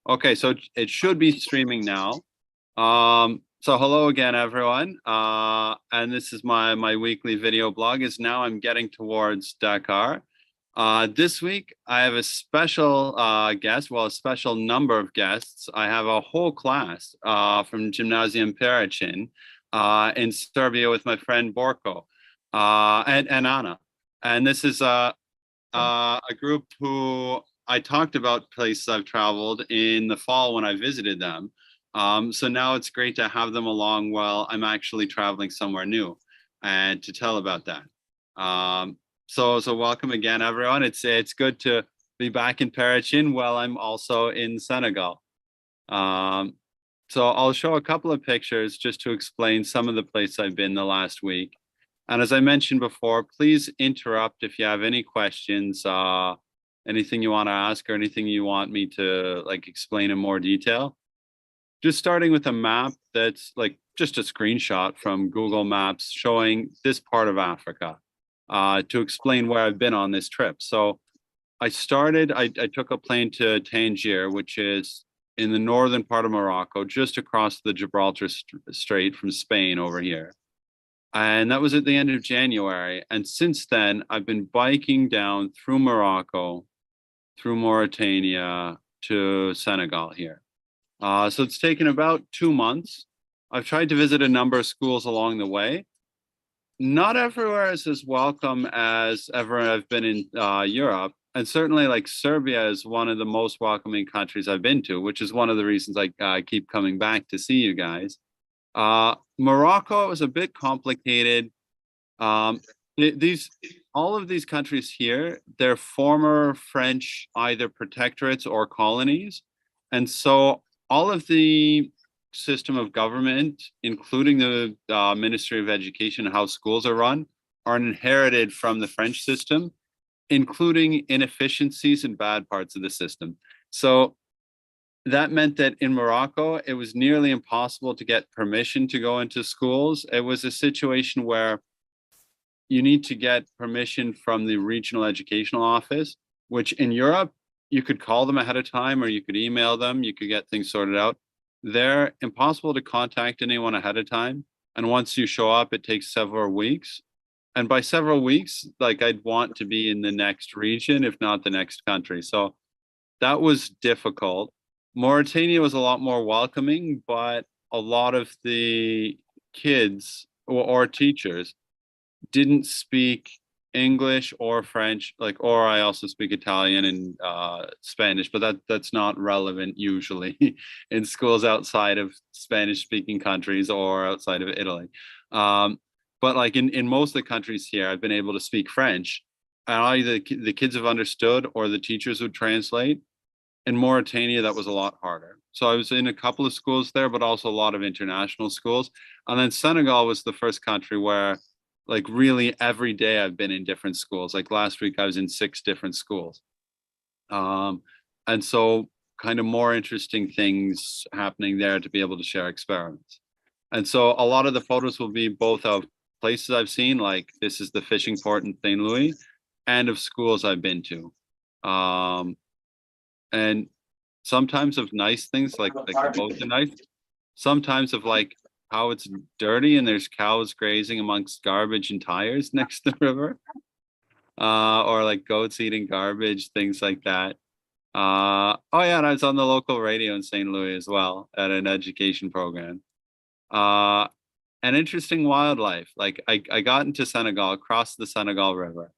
Okay, so it should be streaming now. So hello again, everyone. And this is my weekly video blog. Is now I'm getting towards Dakar. This week I have a special guest, well, a special number of guests. I have a whole class from Gymnasium Pericin in Serbia with my friend Borko and Anna. And this is a group who I talked about places I've traveled in the fall when I visited them. So now it's great to have them along while I'm actually traveling somewhere new and to tell about that. So welcome again, everyone. It's good to be back in Perichin while I'm also in Senegal. Um, so I'll show a couple of pictures just to explain some of the places I've been the last week. And as I mentioned before, please interrupt if you have any questions, anything you want to ask or anything you want me to like explain in more detail. Just starting with a map that's like just a screenshot from Google Maps showing this part of Africa to explain where I've been on this trip. So I took a plane to Tangier, which is in the northern part of Morocco, just across the Gibraltar Strait from Spain over here. And that was at the end of January. And since then, I've been biking down through Morocco, through Mauritania to Senegal here. So it's taken about 2 months. I've tried to visit a number of schools along the way. Not everywhere is as welcome as ever I've been in Europe. And certainly, like Serbia is one of the most welcoming countries I've been to, which is one of the reasons I keep coming back to see you guys. Morocco was a bit complicated. Um, these all of these countries here, they're former French either protectorates or colonies, and so all of the system of government, including the Ministry of Education and how schools are run, are inherited from the French system, including inefficiencies and bad parts of the system. So that meant that in Morocco, it was nearly impossible to get permission to go into schools. It was a situation where you need to get permission from the regional educational office, which in Europe, you could call them ahead of time or you could email them, you could get things sorted out. They're impossible to contact anyone ahead of time. And once you show up, it takes several weeks. And by several weeks, like I'd want to be in the next region, if not the next country. So that was difficult. Mauritania was a lot more welcoming, but a lot of the kids or teachers didn't speak English or French, like, or I also speak Italian and Spanish, but that's not relevant usually in schools outside of Spanish speaking countries or outside of Italy. Um, but like in most of the countries here, I've been able to speak French, and either the kids have understood or the teachers would translate. In Mauritania, that was a lot harder. So I was in a couple of schools there, but also a lot of international schools. And then Senegal was the first country where, like, really every day I've been in different schools. Like last week, I was in 6 different schools. Um, and so, kind of more interesting things happening there to be able to share experiments. And so, a lot of the photos will be both of places I've seen, like this is the fishing port in St. Louis, and of schools I've been to. Um, and sometimes of nice things like the boats are nice, sometimes of like how it's dirty and there's cows grazing amongst garbage and tires next to the river, or like goats eating garbage, things like that. Oh yeah, and I was on the local radio in St. Louis as well at an education program. uh an interesting wildlife, like I got into Senegal, across the Senegal River.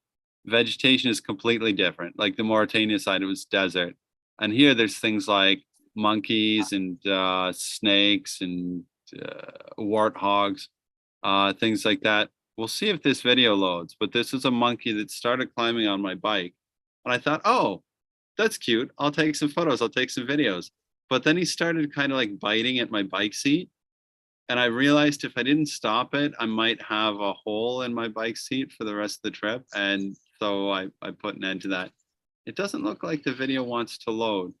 Vegetation is completely different. Like the Mauritania side, it was desert. And here there's things like monkeys and snakes and warthogs, things like that. We'll see if this video loads, but this is a monkey that started climbing on my bike. And I thought, oh, that's cute. I'll take some photos, I'll take some videos. But then he started kind of like biting at my bike seat. And I realized if I didn't stop it, I might have a hole in my bike seat for the rest of the trip. And so I put an end to that. It doesn't look like the video wants to load,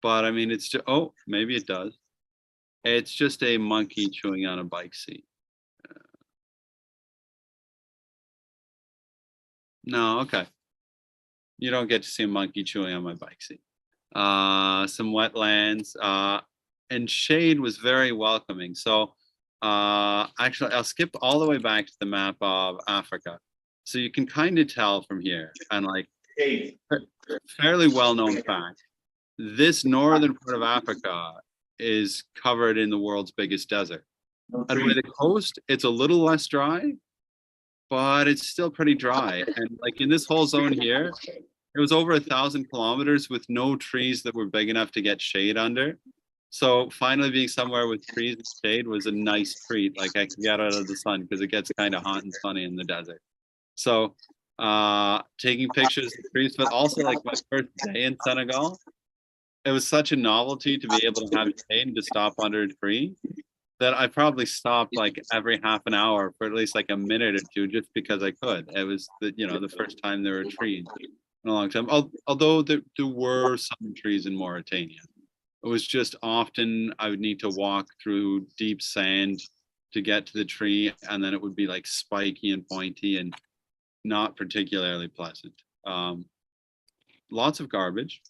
but I mean, it's just, oh, maybe it does. It's just a monkey chewing on a bike seat. No, okay. You don't get to see a monkey chewing on my bike seat. some wetlands, and shade was very welcoming. So actually, I'll skip all the way back to the map of Africa. So you can kind of tell from here, and like fairly well-known fact, this northern part of Africa is covered in the world's biggest desert. And by the coast, it's a little less dry, but it's still pretty dry. And like in this whole zone here, it was over 1,000 kilometers with no trees that were big enough to get shade under. So finally being somewhere with trees and shade was a nice treat. Like I could get out of the sun because it gets kind of hot and sunny in the desert. So taking pictures of trees, but also like my first day in Senegal, it was such a novelty to be able to have shade and to stop under a tree that I probably stopped like every half an hour for at least like a minute or two just because I could. It was the first time there were trees in a long time. Although there were some trees in Mauritania. It was just often I would need to walk through deep sand to get to the tree, and then it would be like spiky and pointy and not particularly pleasant. Lots of garbage.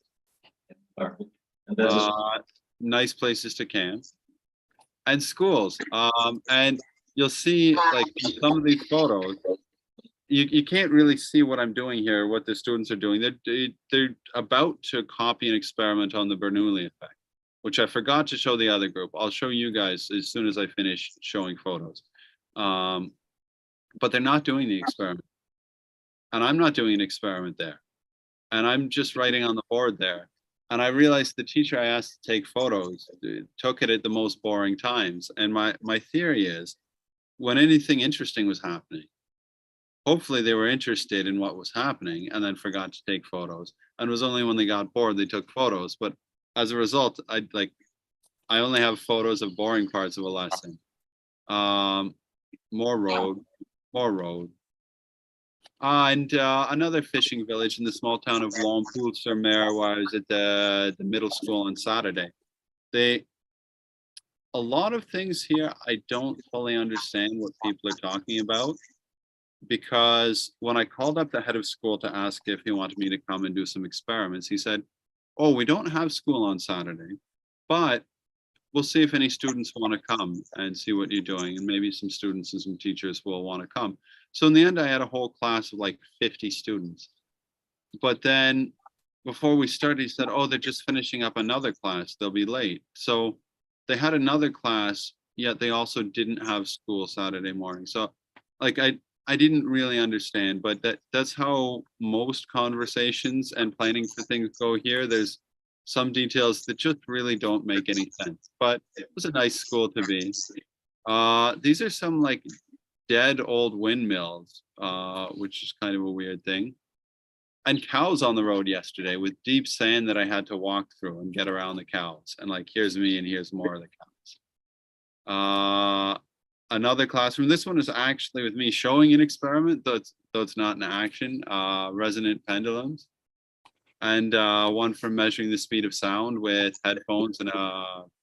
Nice places to camp. And schools. And you'll see like in some of these photos, you can't really see what I'm doing here, what the students are doing. They're about to copy an experiment on the Bernoulli effect, which I forgot to show the other group. I'll show you guys as soon as I finish showing photos. But they're not doing the experiment. And I'm not doing an experiment there. And I'm just writing on the board there. And I realized the teacher I asked to take photos took it at the most boring times. And my theory is when anything interesting was happening, hopefully they were interested in what was happening and then forgot to take photos. And it was only when they got bored, they took photos. But as a result, I only have photos of boring parts of a lesson. More road, more road. And another fishing village in the small town of Longpool-sur-Mer, where I was at the middle school on Saturday. A lot of things here, I don't fully understand what people are talking about, because when I called up the head of school to ask if he wanted me to come and do some experiments, he said, "Oh, we don't have school on Saturday, but we'll see if any students want to come and see what you're doing, and maybe some students and some teachers will want to come." So in the end, I had a whole class of like 50 students. But then before we started, he said, "Oh, they're just finishing up another class. They'll be late." So they had another class, yet they also didn't have school Saturday morning. So like I didn't really understand, but that's how most conversations and planning for things go here. There's some details that just really don't make any sense, but it was a nice school to be. These are some like dead old windmills, which is kind of a weird thing. And cows on the road yesterday with deep sand that I had to walk through and get around the cows. And like, here's me and here's more of the cows. Another classroom. This one is actually with me showing an experiment, though it's not in action. Resonant pendulums. And one for measuring the speed of sound with headphones and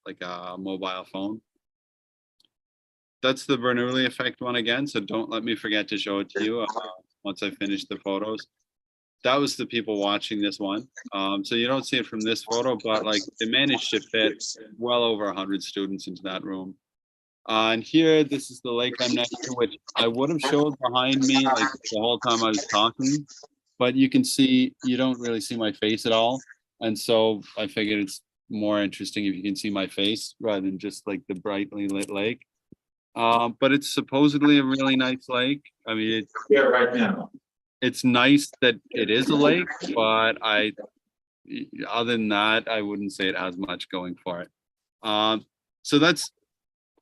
like a mobile phone. That's the Bernoulli effect one again, so don't let me forget to show it to you once I finish the photos. That was the people watching this one. So you don't see it from this photo, but like they managed to fit well over 100 students into that room. And here, this is the lake I'm next to, which I would have showed behind me like the whole time I was talking, but you can see, you don't really see my face at all. And so I figured it's more interesting if you can see my face rather than just like the brightly lit lake. But it's supposedly a really nice lake. I mean, Right now. It's nice that it is a lake, but other than that, I wouldn't say it has much going for it. So that's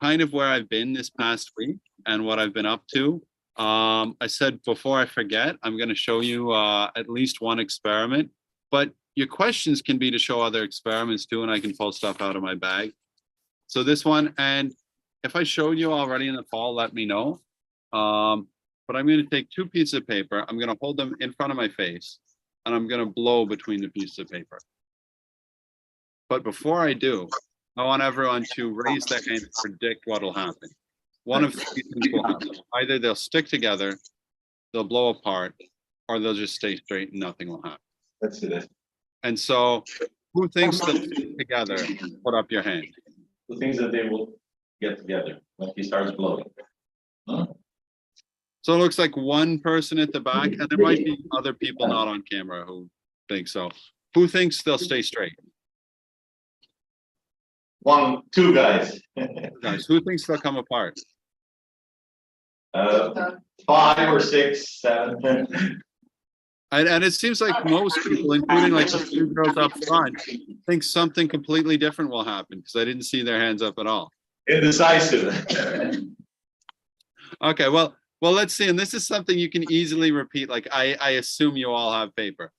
kind of where I've been this past week and what I've been up to. I said before I forget, I'm going to show you at least one experiment, but your questions can be to show other experiments too, and I can pull stuff out of my bag. So this one, and if I showed you already in the fall, let me know. But I'm going to take two pieces of paper. I'm going to hold them in front of my face, and I'm going to blow between the pieces of paper. But before I do, I want everyone to raise their hand and predict what will happen. One of three things will happen. Either they'll stick together, they'll blow apart, or they'll just stay straight and nothing will happen. That's it. And so Who thinks they'll stick together? Put up your hand. Who thinks that they will get together when he starts blowing? Huh? So it looks like one person at the back, and there might be other people not on camera who think so. Who thinks they'll stay straight? Two guys. Guys, who thinks they'll come apart? 5 or 6, 7. And it seems like most people, including like the two girls up front, think something completely different will happen because I didn't see their hands up at all. Indecisive. Okay, well, let's see. And this is something you can easily repeat. Like I assume you all have paper.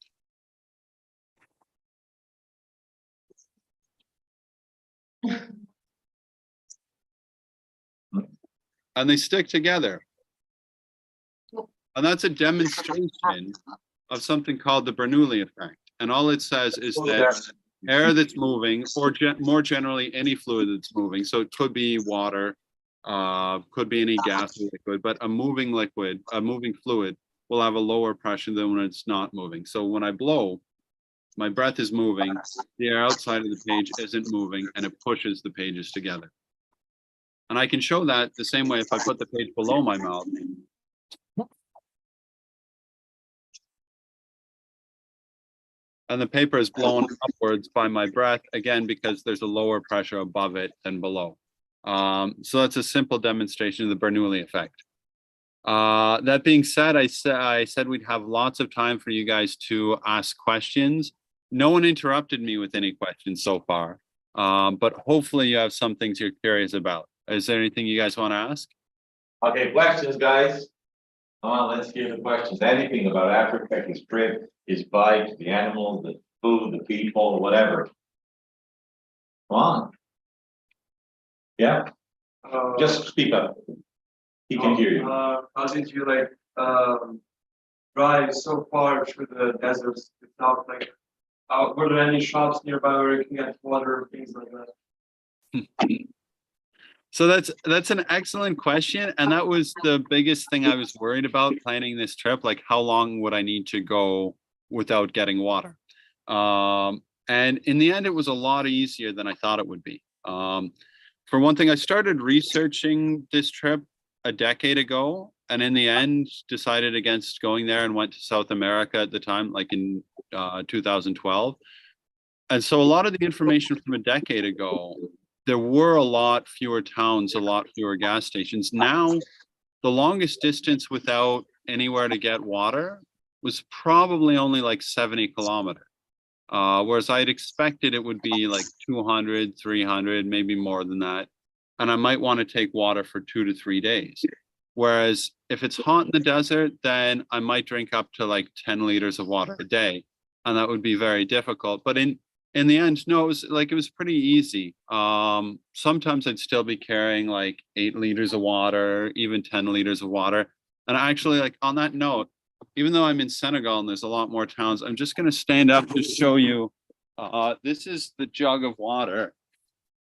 And they stick together. And that's a demonstration of something called the Bernoulli effect. And all it says is that air that's moving, or more generally, any fluid that's moving, so it could be water, could be any gas or liquid, but a moving liquid, a moving fluid will have a lower pressure than when it's not moving. So when I blow, my breath is moving, the air outside of the page isn't moving, and it pushes the pages together. And I can show that the same way if I put the page below my mouth. And the paper is blown upwards by my breath, again, because there's a lower pressure above it than below. So that's a simple demonstration of the Bernoulli effect. That being said, I said we'd have lots of time for you guys to ask questions. No one interrupted me with any questions so far, but hopefully you have some things you're curious about. Is there anything you guys want to ask? Okay, questions, guys. Come on, let's hear the questions. Anything about Africa, his trip, his bike, the animals, the food, the people, whatever. Come on. Yeah. Just speak up. He can hear you. How did you drive so far through the deserts without were there any shops nearby where you can get water, things like that? So that's an excellent question, and that was the biggest thing I was worried about planning this trip. Like, how long would I need to go without getting water? And in the end, it was a lot easier than I thought it would be. For one thing, I started researching this trip a decade ago, and in the end, decided against going there and went to South America at the time, like in 2012. And so a lot of the information from a decade ago, there were a lot fewer towns, a lot fewer gas stations. Now, the longest distance without anywhere to get water was probably only like 70 kilometers. Whereas I'd expected it would be like 200, 300, maybe more than that. And I might want to take water for 2 to 3 days. Whereas if it's hot in the desert, then I might drink up to like 10 liters of water a day. And that would be very difficult. But in the end, no, it was pretty easy. Sometimes I'd still be carrying like 8 liters of water, even 10 liters of water. And actually, like on that note, even though I'm in Senegal and there's a lot more towns, I'm just going to stand up to show you. This is the jug of water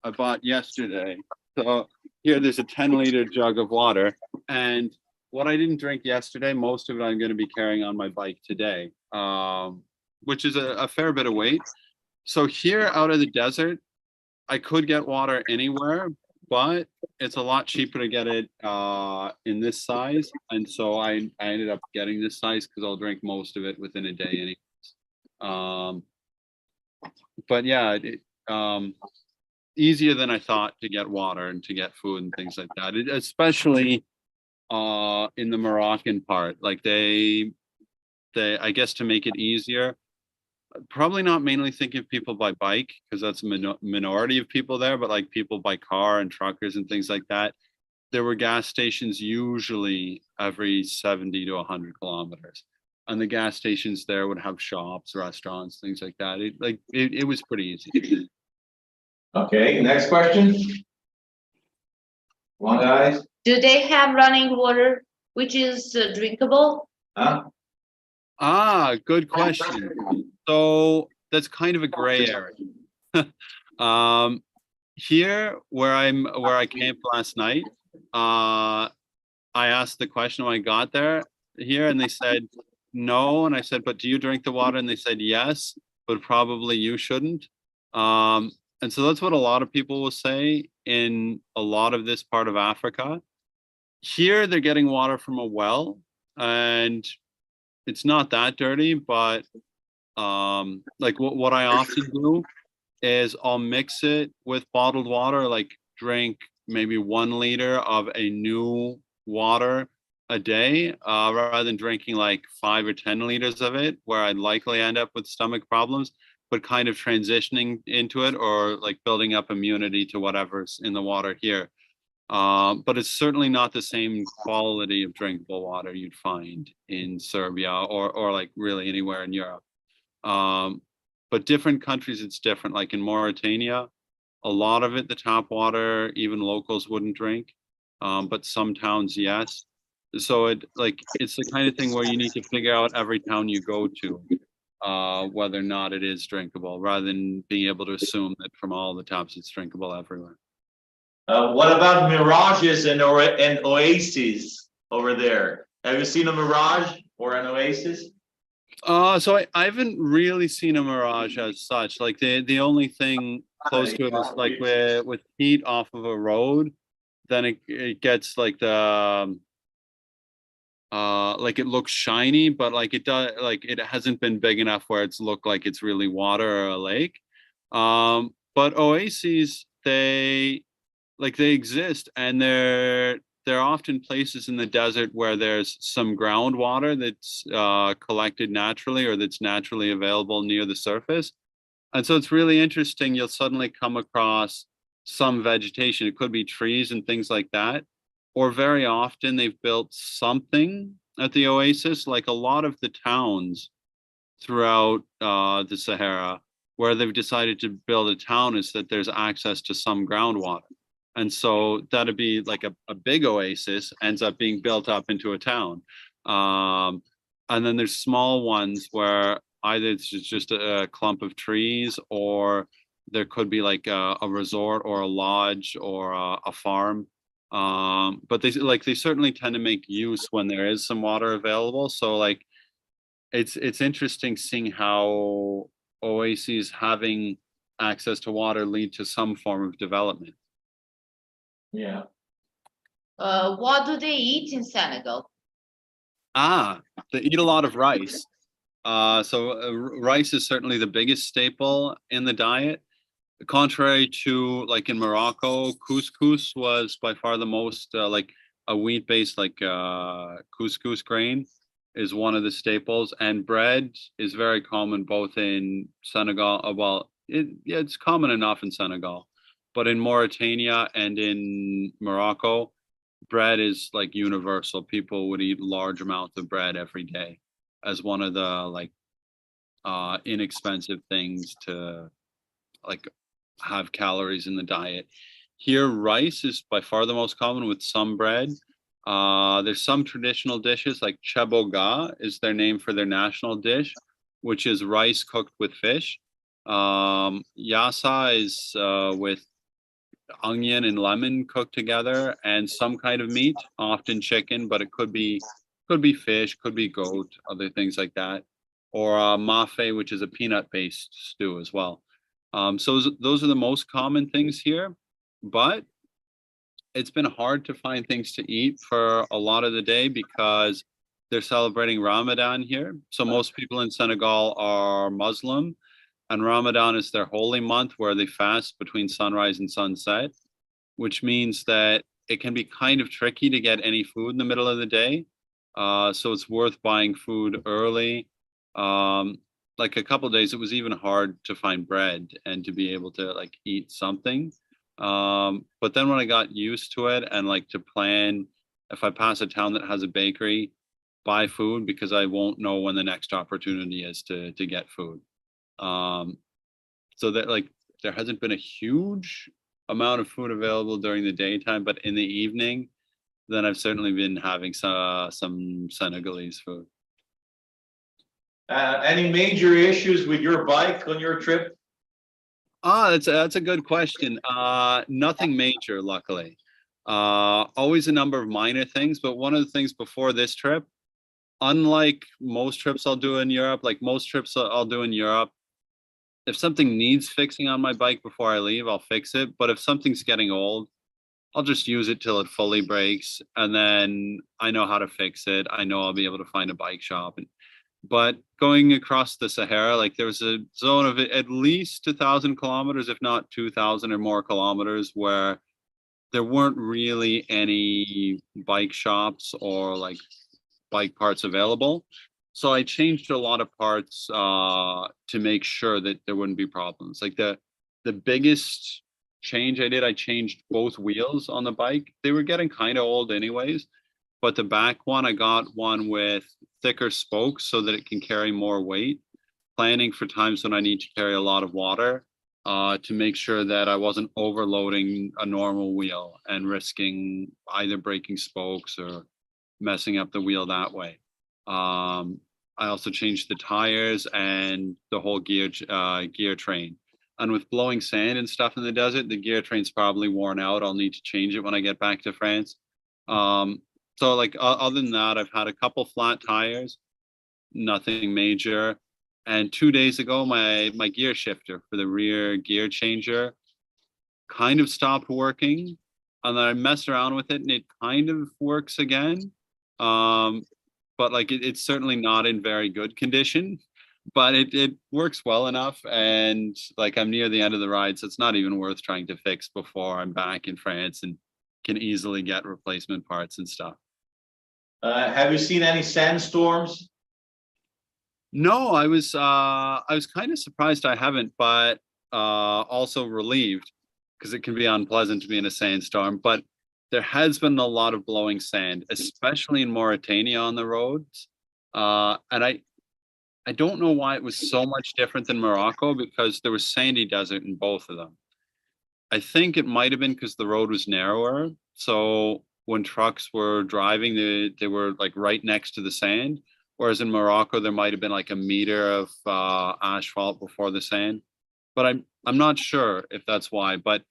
I bought yesterday. So here, there's a 10-liter jug of water. And what I didn't drink yesterday, most of it I'm going to be carrying on my bike today, which is a fair bit of weight. So here out of the desert, I could get water anywhere, but it's a lot cheaper to get it in this size. And so I ended up getting this size because I'll drink most of it within a day anyways. But yeah, easier than I thought to get water and to get food and things like that, especially in the Moroccan part. Like they, I guess to make it easier, probably not mainly thinking of people by bike because that's a minority of people there, but like people by car and truckers and things like that. There were gas stations usually every 70 to 100 kilometers. And the gas stations there would have shops, restaurants, things like that. It was pretty easy. Okay, next question. One, guys. Do they have running water which is drinkable? Huh? Good question. So that's kind of a gray area. Here where I camped last night, I asked the question when I got there here, and they said no, and I said, but do you drink the water? And they said yes. but probably you shouldn't. And so that's what a lot of people will say in a lot of this part of Africa. Here, they're getting water from a well, and it's not that dirty, but like what I often do is I'll mix it with bottled water, like drink maybe 1 liter of a new water a day, rather than drinking like 5 or 10 liters of it, where I'd likely end up with stomach problems, but kind of transitioning into it or like building up immunity to whatever's in the water here. But it's certainly not the same quality of drinkable water you'd find in Serbia or like really anywhere in Europe. But different countries, it's different. Like in Mauritania, a lot of it, the tap water, even locals wouldn't drink. But some towns, yes. So it's the kind of thing where you need to figure out every town you go to, whether or not it is drinkable, rather than being able to assume that from all the taps it's drinkable everywhere. What about mirages and oases over there? Have you seen a mirage or an oasis? So I haven't really seen a mirage as such. Like the only thing close to it is like with heat off of a road, then it gets like the like it looks shiny, but like it does, like it hasn't been big enough where it's looked like it's really water or a lake. But oases, they exist, and they're often places in the desert where there's some groundwater that's collected naturally or that's naturally available near the surface. And so it's really interesting. You'll suddenly come across some vegetation. It could be trees and things like that. Or very often they've built something at the oasis, like a lot of the towns throughout the Sahara, where they've decided to build a town is that there's access to some groundwater. And so that'd be like a big oasis ends up being built up into a town. And then there's small ones where either it's just a clump of trees, or there could be like a resort or a lodge or a farm. But they certainly tend to make use when there is some water available. So like it's interesting seeing how oases having access to water lead to some form of development. Yeah. What do they eat in Senegal? They eat a lot of rice. Rice is certainly the biggest staple in the diet. Contrary to like in Morocco, couscous was by far the most like a wheat-based like couscous grain is one of the staples, and bread is very common both in Senegal. It's common enough in Senegal, but in Mauritania and in Morocco, bread is like universal. People would eat large amounts of bread every day as one of the like inexpensive things to like have calories in the diet. Here, rice is by far the most common with some bread. There's some traditional dishes like cheboga is their name for their national dish, which is rice cooked with fish. Yassa is with onion and lemon cooked together, and some kind of meat, often chicken, but it could be fish, could be goat, other things like that, or mafe, which is a peanut-based stew as well. So those are the most common things here, but it's been hard to find things to eat for a lot of the day because they're celebrating Ramadan here. So most people in Senegal are Muslim, and Ramadan is their holy month where they fast between sunrise and sunset, which means that it can be kind of tricky to get any food in the middle of the day. So it's worth buying food early. Like a couple of days, it was even hard to find bread and to be able to like eat something. But then when I got used to it and like to plan, if I pass a town that has a bakery, buy food because I won't know when the next opportunity is to get food. So that like there hasn't been a huge amount of food available during the daytime, but in the evening, then I've certainly been having some Senegalese food. Any major issues with your bike on your trip? That's a good question. Nothing major, luckily. Always a number of minor things, but one of the things before this trip, unlike most trips I'll do in Europe, like most trips I'll do in Europe, if something needs fixing on my bike before I leave, I'll fix it. But if something's getting old, I'll just use it till it fully breaks, and then I know how to fix it. I know I'll be able to find a bike shop. But going across the Sahara, like there was a zone of at least 1,000 kilometers, if not 2,000 or more kilometers, where there weren't really any bike shops or like bike parts available. So I changed a lot of parts to make sure that there wouldn't be problems. Like the biggest change I did, I changed both wheels on the bike. They were getting kind of old anyways, but the back one, I got one with thicker spokes so that it can carry more weight, planning for times when I need to carry a lot of water, to make sure that I wasn't overloading a normal wheel and risking either breaking spokes or messing up the wheel that way. I also changed the tires and the whole gear train. And with blowing sand and stuff in the desert, the gear train's probably worn out. I'll need to change it when I get back to France. So like other than that, I've had a couple flat tires, nothing major. And 2 days ago, my gear shifter for the rear gear changer kind of stopped working. And then I messed around with it and it kind of works again. But like it's certainly not in very good condition, but it works well enough. And like I'm near the end of the ride, so it's not even worth trying to fix before I'm back in France and can easily get replacement parts and stuff. Have you seen any sandstorms? No, I was kind of surprised I haven't, but also relieved because it can be unpleasant to be in a sandstorm. But there has been a lot of blowing sand, especially in Mauritania on the roads. And I don't know why it was so much different than Morocco because there was sandy desert in both of them. I think it might have been because the road was narrower. So when trucks were driving, they were like right next to the sand. Whereas in Morocco, there might have been like a meter of asphalt before the sand. But I'm not sure if that's why. But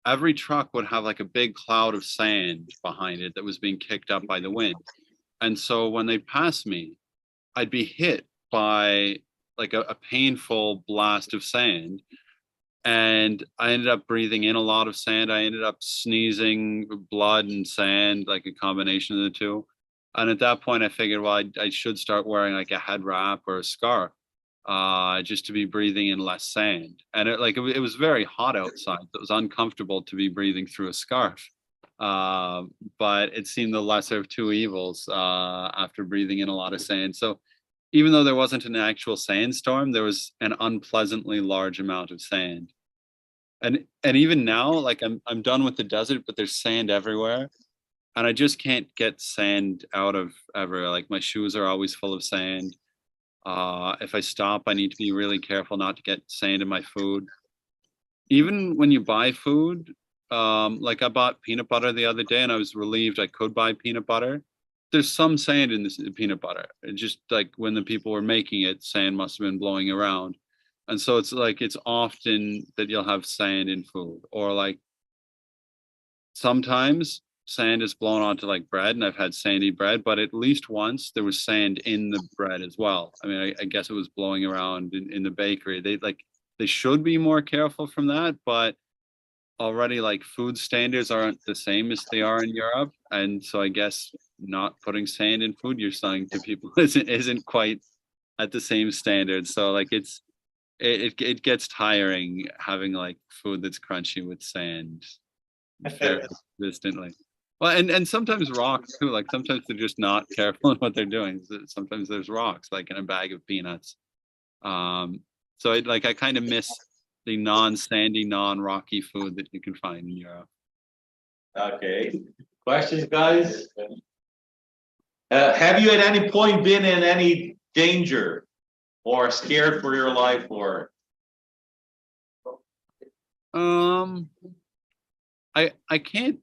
every truck would have like a big cloud of sand behind it that was being kicked up by the wind. And so when they passed me, I'd be hit by like a painful blast of sand. And I ended up breathing in a lot of sand. I ended up sneezing blood and sand, like a combination of the two. And at that point, I figured, well, I should start wearing like a head wrap or a scarf, just to be breathing in less sand. And it was very hot outside. So it was uncomfortable to be breathing through a scarf. But it seemed the lesser of two evils after breathing in a lot of sand. So even though there wasn't an actual sandstorm, there was an unpleasantly large amount of sand. And even now, like I'm done with the desert, but there's sand everywhere. And I just can't get sand out of ever. Like my shoes are always full of sand. If I stop, I need to be really careful not to get sand in my food. Even when you buy food, like I bought peanut butter the other day and I was relieved I could buy peanut butter. There's some sand in this peanut butter. It just like when the people were making it, sand must have been blowing around. And so it's like it's often that you'll have sand in food, or like sometimes sand is blown onto like bread, and I've had sandy bread, but at least once there was sand in the bread as well. I mean, I guess it was blowing around in the bakery. They should be more careful from that, but already like food standards aren't the same as they are in Europe. And so I guess not putting sand in food you're selling to people isn't quite at the same standard. So like it gets tiring having like food that's crunchy with sand fairly consistently. Well, and sometimes rocks too. Like sometimes they're just not careful in what they're doing. Sometimes there's rocks, like in a bag of peanuts. So I kind of miss the non-sandy, non-rocky food that you can find in Europe. Okay. Questions, guys? Have you at any point been in any danger or scared for your life or? I can't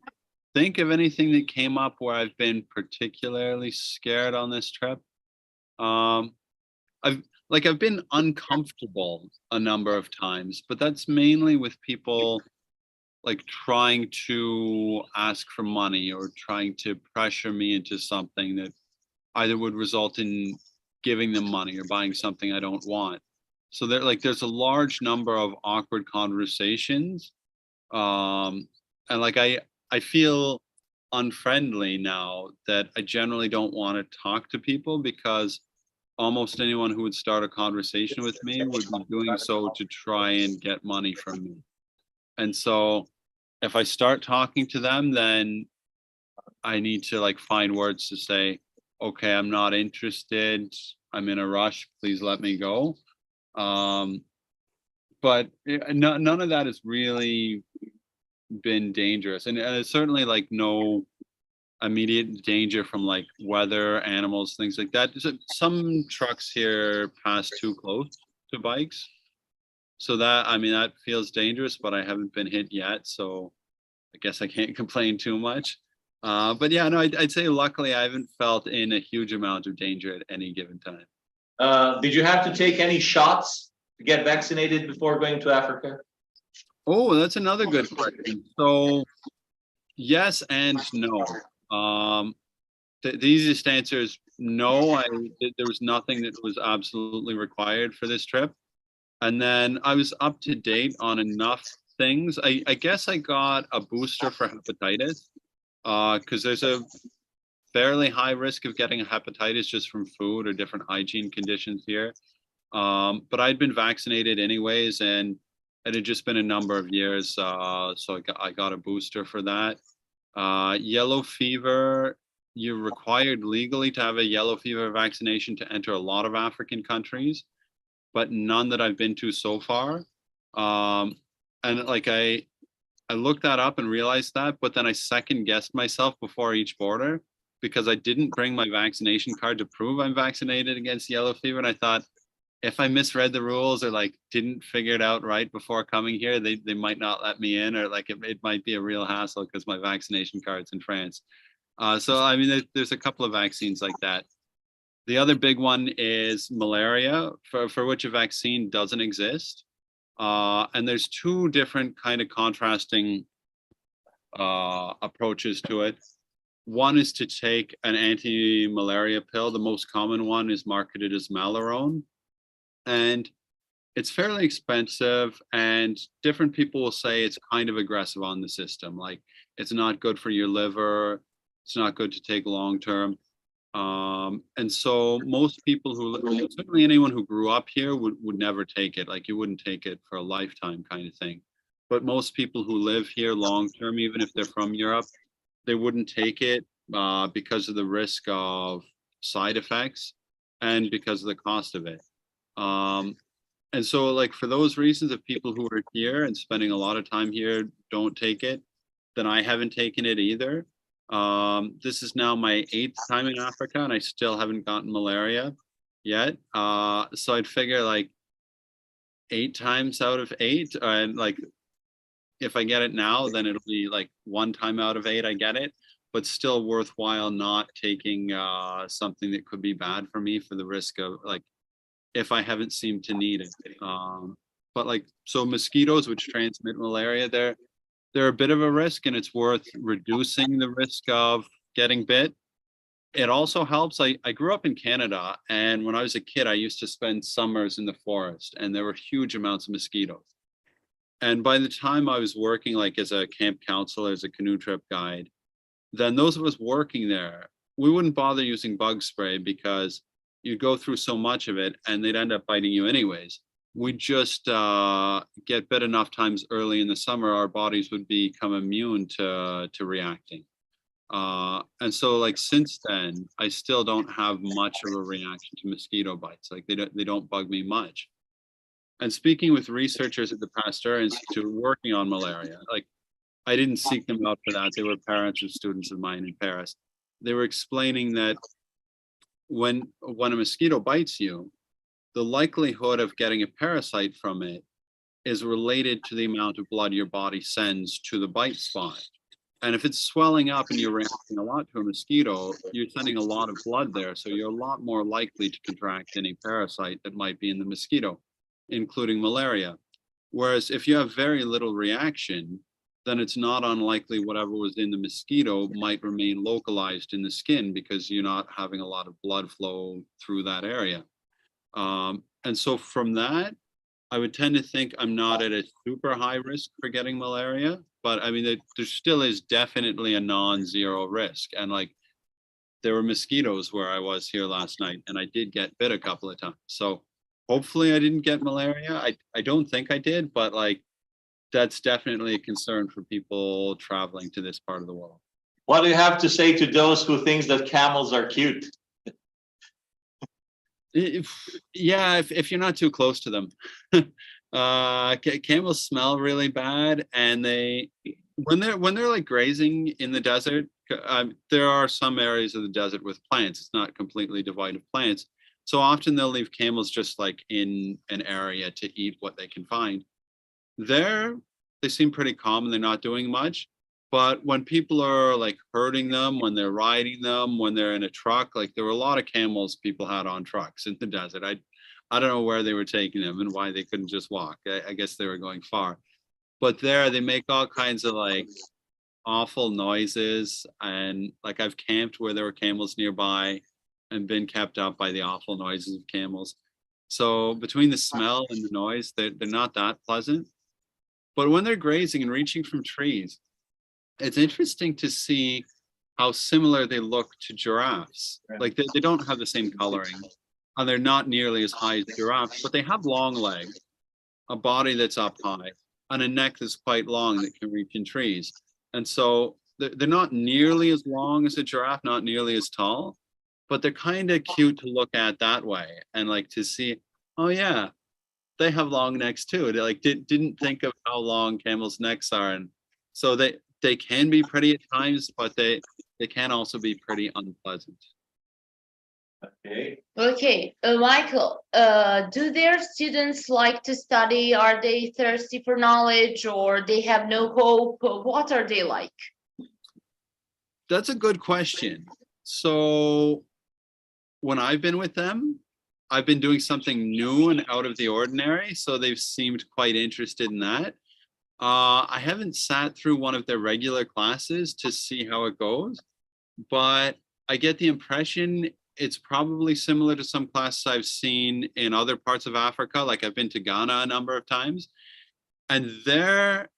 think of anything that came up where I've been particularly scared on this trip. I've been uncomfortable a number of times, but that's mainly with people like trying to ask for money or trying to pressure me into something that either would result in giving them money or buying something I don't want. So there's a large number of awkward conversations. And like I feel unfriendly now that I generally don't want to talk to people because almost anyone who would start a conversation with me would be doing so to try and get money from me. And so if I start talking to them, then I need to like find words to say, okay, I'm not interested. I'm in a rush. Please let me go. But none of that has really been dangerous. And it's certainly like no immediate danger from like weather, animals, things like that. Some trucks here pass too close to bikes. So that, I mean, that feels dangerous, but I haven't been hit yet. So I guess I can't complain too much. But yeah, no, I'd say luckily I haven't felt in a huge amount of danger at any given time. Did you have to take any shots to get vaccinated before going to Africa? Oh, that's another good question. So yes and no. The easiest answer is no. There was nothing that was absolutely required for this trip. And then I was up to date on enough things. I guess I got a booster for hepatitis because there's a fairly high risk of getting a hepatitis just from food or different hygiene conditions here. But I'd been vaccinated anyways, and it had just been a number of years, so I got a booster for that. Yellow fever, you're required legally to have a yellow fever vaccination to enter a lot of African countries, but none that I've been to so far. And like I looked that up and realized that, but then I second guessed myself before each border because I didn't bring my vaccination card to prove I'm vaccinated against yellow fever. And I thought, if I misread the rules or like didn't figure it out right before coming here, they might not let me in, or like it might be a real hassle because my vaccination card's in France. So I mean, there's a couple of vaccines like that. The other big one is malaria, for which a vaccine doesn't exist. And there's two different kind of contrasting approaches to it. One is to take an anti-malaria pill. The most common one is marketed as Malarone. And it's fairly expensive, and different people will say it's kind of aggressive on the system. Like it's not good for your liver. It's not good to take long term. And so most people certainly anyone who grew up here would never take it. Like you wouldn't take it for a lifetime kind of thing. But most people who live here long term, even if they're from Europe, they wouldn't take it because of the risk of side effects and because of the cost of it. And so like for those reasons, if people who are here and spending a lot of time here don't take it, then I haven't taken it either. This is now my 8th time in Africa and I still haven't gotten malaria yet. So I'd figure like 8 times out of 8, and like if I get it now, then it'll be like 1 time out of 8 I get it, but still worthwhile not taking something that could be bad for me for the risk of like if I haven't seemed to need it. But like, so mosquitoes which transmit malaria, they're a bit of a risk, and it's worth reducing the risk of getting bit. It also helps. I grew up in Canada, and when I was a kid, I used to spend summers in the forest, and there were huge amounts of mosquitoes. And by the time I was working like as a camp counselor, as a canoe trip guide, then those of us working there, we wouldn't bother using bug spray because you'd go through so much of it and they'd end up biting you anyways. We just get bit enough times early in the summer, our bodies would become immune to reacting. And so like since then, I still don't have much of a reaction to mosquito bites. Like they don't bug me much. And speaking with researchers at the Pasteur Institute working on malaria, like I didn't seek them out for that. They were parents of students of mine in Paris. They were explaining that when a mosquito bites you, the likelihood of getting a parasite from it is related to the amount of blood your body sends to the bite spot. And if it's swelling up and you're reacting a lot to a mosquito, you're sending a lot of blood there. So you're a lot more likely to contract any parasite that might be in the mosquito, including malaria. Whereas if you have very little reaction, then it's not unlikely whatever was in the mosquito might remain localized in the skin because you're not having a lot of blood flow through that area. And so from that, I would tend to think I'm not at a super high risk for getting malaria, but I mean, there still is definitely a non-zero risk. And like, there were mosquitoes where I was here last night, and I did get bit a couple of times. So hopefully I didn't get malaria. I don't think I did, but like, that's definitely a concern for people traveling to this part of the world. What do you have to say to those who thinks that camels are cute? Yeah, if you're not too close to them. Camels smell really bad, and they when they're like grazing in the desert, there are some areas of the desert with plants. It's not completely devoid of plants. So often they'll leave camels just like in an area to eat what they can find. They seem pretty calm and they're not doing much. But when people are like herding them, when they're riding them, when they're in a truck, like there were a lot of camels people had on trucks in the desert. I don't know where they were taking them and why they couldn't just walk. I guess they were going far. But there they make all kinds of like awful noises. And like I've camped where there were camels nearby and been kept up by the awful noises of camels. So between the smell and the noise, they're not that pleasant. But when they're grazing and reaching from trees, it's interesting to see how similar they look to giraffes. Like they don't have the same coloring, and they're not nearly as high as giraffes, but they have long legs, a body that's up high, and a neck that's quite long that can reach in trees. And so they're not nearly as long as a giraffe, not nearly as tall, but they're kind of cute to look at that way. And like to see, oh yeah, they have long necks too. They like didn't think of how long camels' necks are. And so they can be pretty at times, but they can also be pretty unpleasant. Okay. Okay, Michael, do their students like to study? Are they thirsty for knowledge, or they have no hope? What are they like? That's a good question. So when I've been with them, I've been doing something new and out of the ordinary. So they've seemed quite interested in that. I haven't sat through one of their regular classes to see how it goes, but I get the impression it's probably similar to some classes I've seen in other parts of Africa. Like I've been to Ghana a number of times, and there,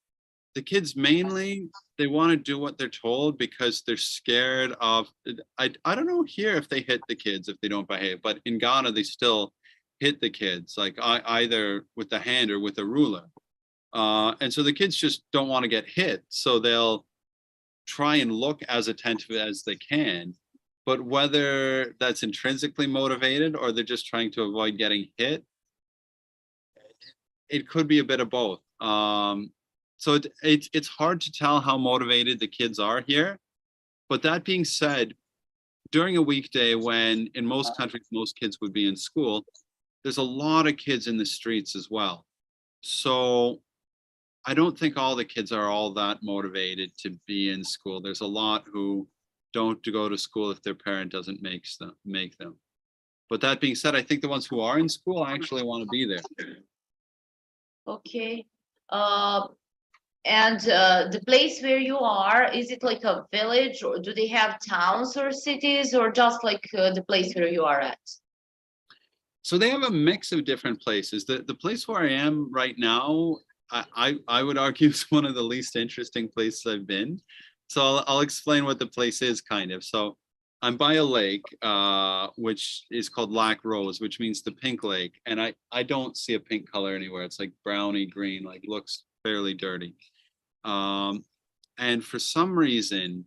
the kids mainly, they want to do what they're told because they're scared of, I don't know here if they hit the kids if they don't behave, but in Ghana, they still hit the kids, like either with the hand or with a ruler. And so the kids just don't want to get hit. So they'll try and look as attentive as they can. But whether that's intrinsically motivated or they're just trying to avoid getting hit, it could be a bit of both. So it's hard to tell how motivated the kids are here. But that being said, during a weekday when in most countries, most kids would be in school, there's a lot of kids in the streets as well. So I don't think all the kids are all that motivated to be in school. There's a lot who don't go to school if their parent doesn't make them. But that being said, I think the ones who are in school actually want to be there. Okay. And the place where you are, is it like a village, or do they have towns or cities, or just like the place where you are at? So they have a mix of different places. The place where I am right now, I would argue is one of the least interesting places I've been. So I'll explain what the place is kind of. So I'm by a lake, which is called Lac Rose, which means the pink lake. And I don't see a pink color anywhere. It's like browny green, like looks fairly dirty. And for some reason,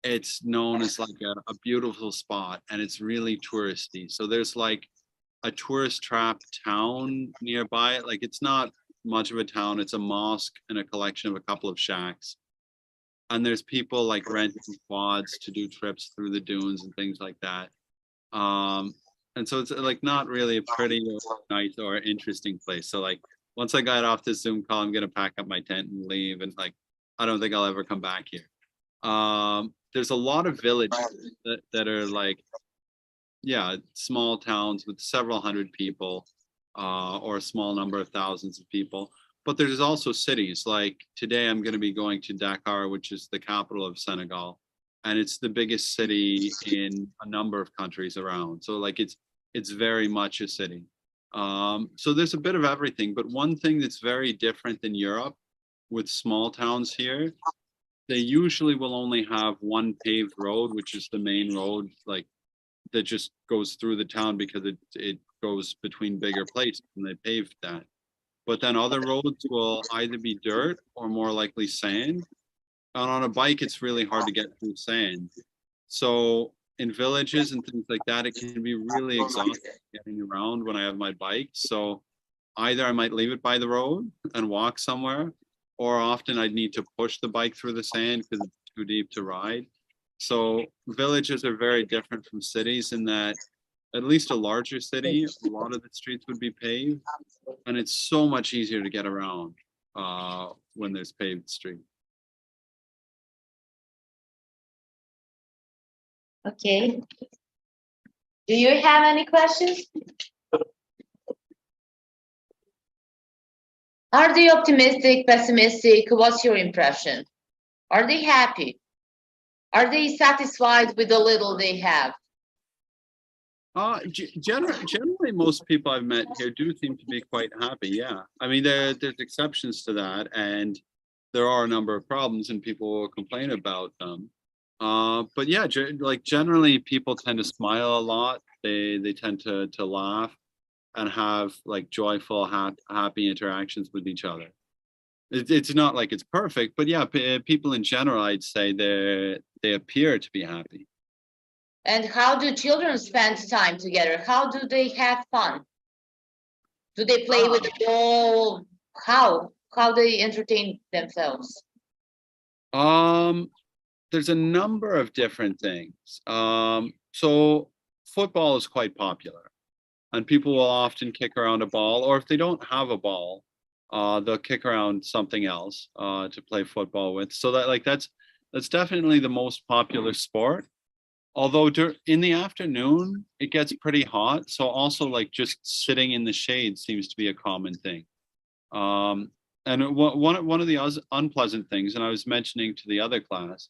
it's known as like a beautiful spot, and it's really touristy. So there's like a tourist trap town nearby it. Like it's not much of a town. It's a mosque and a collection of a couple of shacks. And there's people like renting quads to do trips through the dunes and things like that. And so it's like not really a pretty or nice or interesting place. So like once I got off this Zoom call, I'm gonna pack up my tent and leave. And like I don't think I'll ever come back here. There's a lot of villages that are like, yeah, small towns with several hundred people, or a small number of thousands of people. But there's also cities. Like today, I'm going to be going to Dakar, which is the capital of Senegal, and it's the biggest city in a number of countries around. So like it's very much a city. So there's a bit of everything, but one thing that's very different than Europe with small towns here, they usually will only have one paved road, which is the main road, like that just goes through the town because it goes between bigger places and they paved that. But then other roads will either be dirt or more likely sand. And on a bike, it's really hard to get through sand. So in villages and things like that, it can be really exhausting getting around when I have my bike. So either I might leave it by the road and walk somewhere, or often I'd need to push the bike through the sand because it's too deep to ride. So villages are very different from cities in that at least a larger city, a lot of the streets would be paved, and it's so much easier to get around when there's paved streets. Okay. Do you have any questions? Are they optimistic, pessimistic? What's your impression? Are they happy? Are they satisfied with the little they have? Generally, most people I've met here do seem to be quite happy. Yeah, I mean, there's exceptions to that, and there are a number of problems, and people will complain about them. But yeah, like generally, people tend to smile a lot. They tend to laugh and have like joyful, happy interactions with each other. It's not like it's perfect, but yeah, people in general, I'd say they appear to be happy. And how do children spend time together? How do they have fun? Do they play with the ball? How they entertain themselves? There's a number of different things. So football is quite popular, and people will often kick around a ball, or if they don't have a ball, they'll kick around something else to play football with. So that's definitely the most popular sport. Although in the afternoon it gets pretty hot, so also like just sitting in the shade seems to be a common thing. And one of the unpleasant things, and I was mentioning to the other class,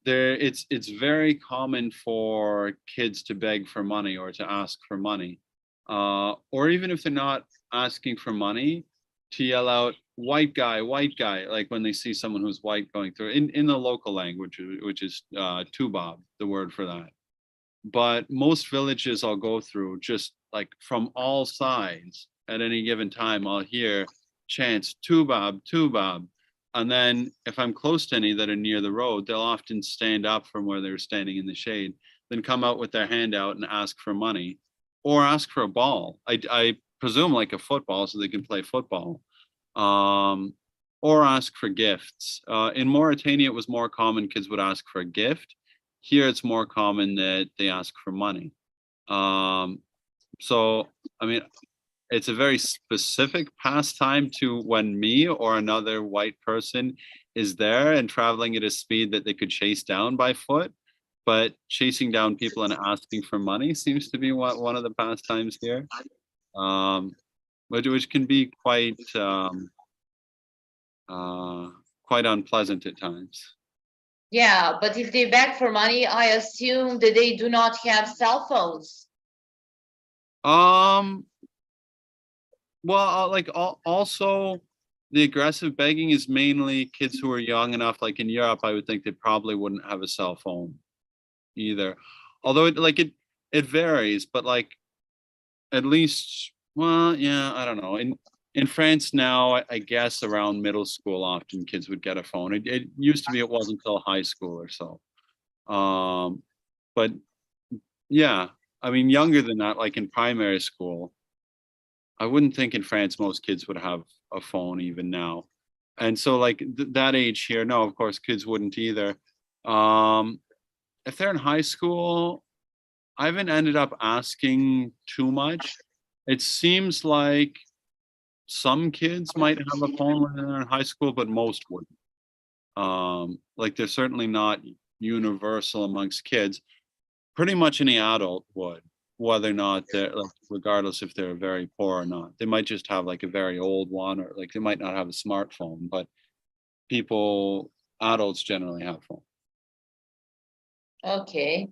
it's very common for kids to beg for money or to ask for money, or even if they're not asking for money, to yell out white guy, like when they see someone who's white going through in the local language, which is tubab, the word for that. But most villages I'll go through, just like from all sides at any given time, I'll hear chants tubab, tubab. And then if I'm close to any that are near the road, they'll often stand up from where they're standing in the shade, then come out with their hand out and ask for money or ask for a ball. I presume like a football so they can play football, or ask for gifts. In Mauritania, it was more common kids would ask for a gift. Here, it's more common that they ask for money. So, I mean, it's a very specific pastime to when me or another white person is there and traveling at a speed that they could chase down by foot. But chasing down people and asking for money seems to be one of the pastimes here, which can be quite unpleasant at times. Yeah, but if they beg for money, I assume that they do not have cell phones. Well, also the aggressive begging is mainly kids who are young enough. Like in Europe, I would think they probably wouldn't have a cell phone either. Although it varies, but like at least, well, yeah, I don't know. In France now, I guess around middle school, often kids would get a phone. It used to be it wasn't until high school or so. But yeah, I mean, younger than that, like in primary school, I wouldn't think in France most kids would have a phone even now. And so like that age here, no, of course, kids wouldn't either. If they're in high school, I haven't ended up asking too much. It seems like some kids might have a phone when they're in high school, but most wouldn't. Like they're certainly not universal amongst kids. Pretty much any adult would, whether or not they're like, regardless if they're very poor or not. They might just have like a very old one, or like they might not have a smartphone, but adults generally have phones. Okay.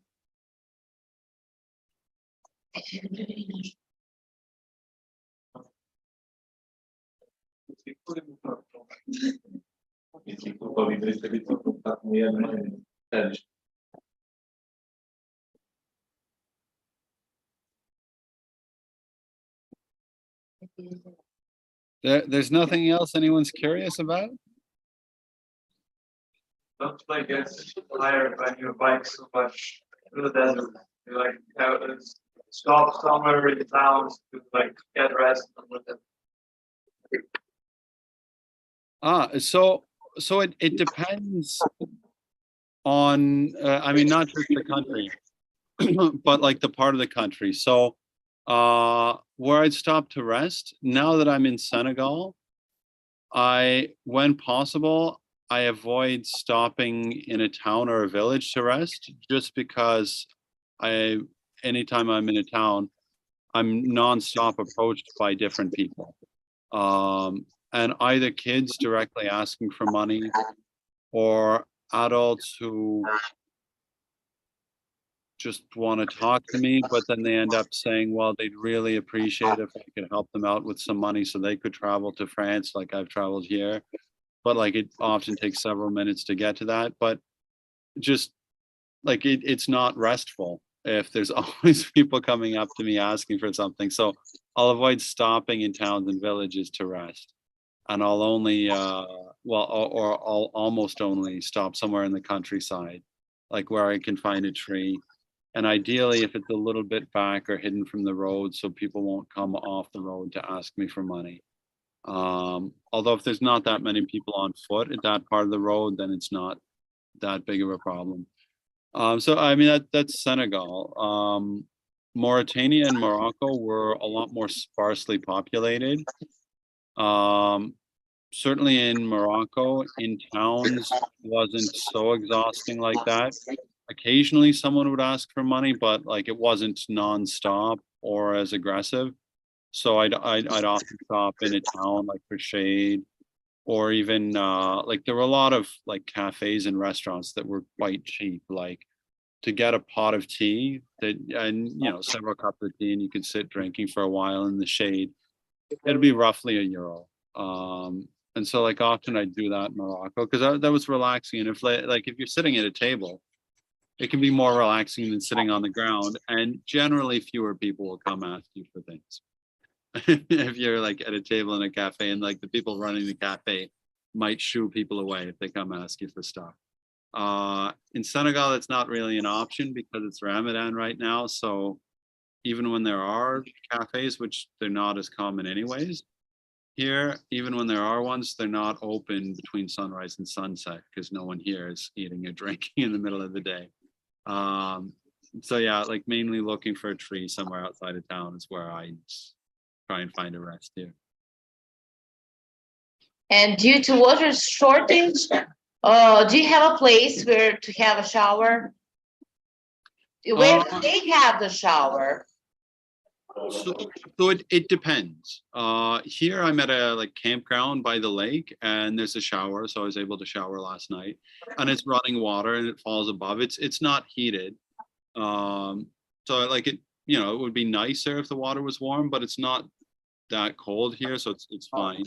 There's nothing else anyone's curious about? Looks like it's higher when you bike so much through the desert. You like have to stop somewhere in towns to like get rest and with it. So it depends on, I mean, not just the country, but like the part of the country. So, where I'd stop to rest, now that I'm in Senegal, when possible, I avoid stopping in a town or a village to rest, just because anytime I'm in a town, I'm nonstop approached by different people. And either kids directly asking for money, or adults who just want to talk to me, but then they end up saying, well, they'd really appreciate if I could help them out with some money so they could travel to France like I've traveled here. But like it often takes several minutes to get to that. But just like it's not restful if there's always people coming up to me asking for something. So I'll avoid stopping in towns and villages to rest. And I'll only, or I'll almost only stop somewhere in the countryside, like where I can find a tree. And ideally, if it's a little bit back or hidden from the road, so people won't come off the road to ask me for money. Although if there's not that many people on foot at that part of the road, then it's not that big of a problem. So I mean, that's Senegal. Mauritania and Morocco were a lot more sparsely populated. Certainly in Morocco, in towns, wasn't so exhausting like that. Occasionally someone would ask for money, but like it wasn't nonstop or as aggressive. So I'd often stop in a town like for shade, or even like there were a lot of like cafes and restaurants that were quite cheap, like to get a pot of tea and several cups of tea, and you could sit drinking for a while in the shade. It'd be roughly €1. And so like often I do that in Morocco because that was relaxing. And if if you're sitting at a table, it can be more relaxing than sitting on the ground. And generally fewer people will come ask you for things. If you're like at a table in a cafe, and like the people running the cafe might shoo people away if they come ask you for stuff. In Senegal, it's not really an option because it's Ramadan right now. So even when there are cafes, which they're not as common anyways, here, even when there are ones, they're not open between sunrise and sunset because no one here is eating or drinking in the middle of the day. So yeah, like mainly looking for a tree somewhere outside of town is where I try and find a rest here. And due to water shortage, do you have a place where to have a shower? Where do they have the shower? So it depends. Here I'm at a like campground by the lake, and there's a shower, so I was able to shower last night, and it's running water and it falls above. It's not heated. So like it would be nicer if the water was warm, but it's not that cold here, so it's fine.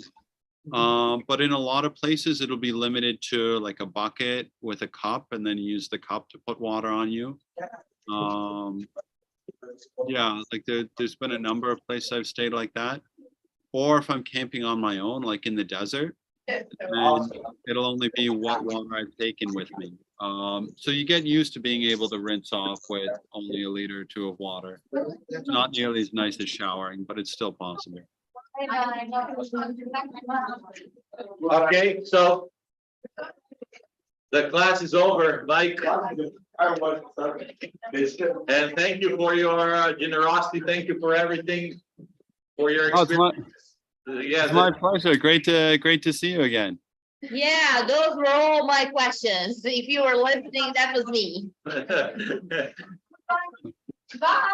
But in a lot of places it'll be limited to like a bucket with a cup, and then you use the cup to put water on you. Yeah, like there's been a number of places I've stayed like that. Or if I'm camping on my own, like in the desert, and it'll only be what water I've taken with me. So you get used to being able to rinse off with only a liter or two of water. It's not nearly as nice as showering, but it's still possible. Okay, so the class is over, Mike. And thank you for your generosity. Thank you for everything, for your experience. It's my pleasure. Great to see you again. Yeah, those were all my questions. If you were listening, that was me. Bye.